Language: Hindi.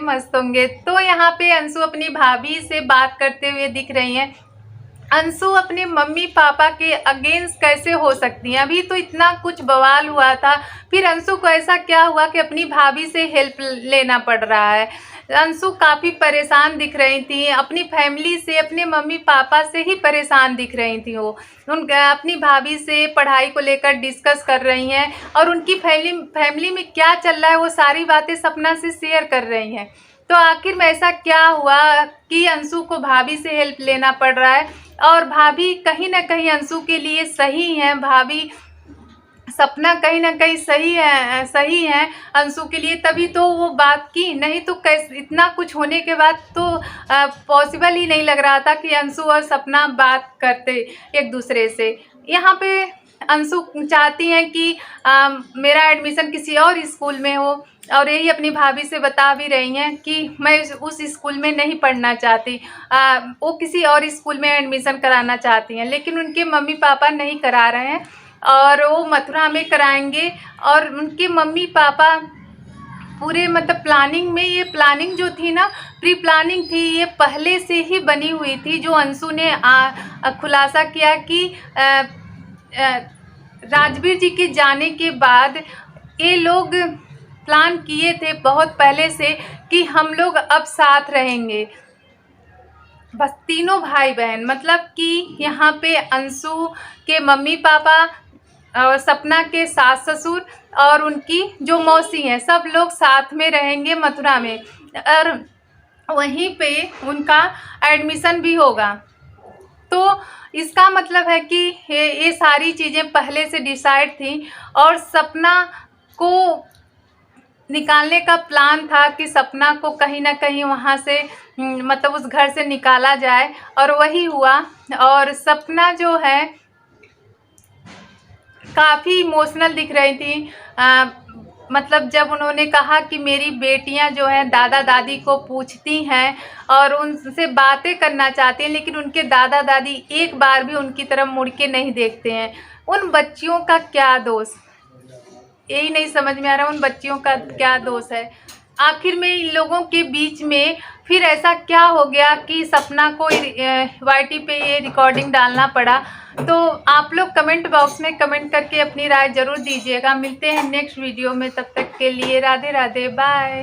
मस्त होंगे। तो यहाँ पे अंशु अपनी भाभी से बात करते हुए दिख रही हैं। अंशु अपने मम्मी पापा के अगेंस्ट कैसे हो सकती हैं? अभी तो इतना कुछ बवाल हुआ था, फिर अंशु को ऐसा क्या हुआ कि अपनी भाभी से हेल्प लेना पड़ रहा है? अंशु काफ़ी परेशान दिख रही थी, अपनी फैमिली से, अपने मम्मी पापा से ही परेशान दिख रही थी। वो अपनी भाभी से पढ़ाई को लेकर डिस्कस कर रही हैं और उनकी फैमिली में क्या चल रहा है वो सारी बातें सपना से शेयर कर रही हैं। तो आखिर में ऐसा क्या हुआ कि अंशु को भाभी से हेल्प लेना पड़ रहा है? और भाभी कहीं ना कहीं अंशु के लिए सही है, भाभी सपना कहीं ना कहीं सही है अंशु के लिए, तभी तो वो बात की। नहीं तो कैसे इतना कुछ होने के बाद तो पॉसिबल ही नहीं लग रहा था कि अंशु और सपना बात करते एक दूसरे से। यहाँ पे अंशु चाहती हैं कि मेरा एडमिशन किसी और स्कूल में हो, और यही अपनी भाभी से बता भी रही हैं कि मैं उस स्कूल में नहीं पढ़ना चाहती। वो किसी और स्कूल में एडमिशन कराना चाहती हैं, लेकिन उनके मम्मी पापा नहीं करा रहे हैं और वो मथुरा में कराएंगे। और उनके मम्मी पापा पूरे मतलब प्लानिंग में, ये प्लानिंग जो थी ना, प्री प्लानिंग थी, ये पहले से ही बनी हुई थी। जो अंशु ने खुलासा किया कि राजवीर जी के जाने के बाद ये लोग प्लान किए थे बहुत पहले से कि हम लोग अब साथ रहेंगे, बस तीनों भाई बहन। मतलब कि यहाँ पे अंशु के मम्मी पापा और सपना के सास ससुर और उनकी जो मौसी हैं, सब लोग साथ में रहेंगे मथुरा में, और वहीं पे उनका एडमिशन भी होगा। तो इसका मतलब है कि ये सारी चीज़ें पहले से डिसाइड थी और सपना को निकालने का प्लान था कि सपना को कहीं ना कहीं वहाँ से मतलब उस घर से निकाला जाए, और वही हुआ। और सपना जो है काफ़ी इमोशनल दिख रही थी। मतलब जब उन्होंने कहा कि मेरी बेटियां जो हैं दादा दादी को पूछती हैं और उनसे बातें करना चाहती हैं, लेकिन उनके दादा दादी एक बार भी उनकी तरफ मुड़ के नहीं देखते हैं। उन बच्चियों का क्या दोष, यही नहीं समझ में आ रहा, उन बच्चियों का क्या दोष है? आखिर में इन लोगों के बीच में फिर ऐसा क्या हो गया कि सपना को YT पे ये रिकॉर्डिंग डालना पड़ा? तो आप लोग कमेंट बॉक्स में कमेंट करके अपनी राय ज़रूर दीजिएगा। मिलते हैं नेक्स्ट वीडियो में, तब तक के लिए राधे राधे, बाय।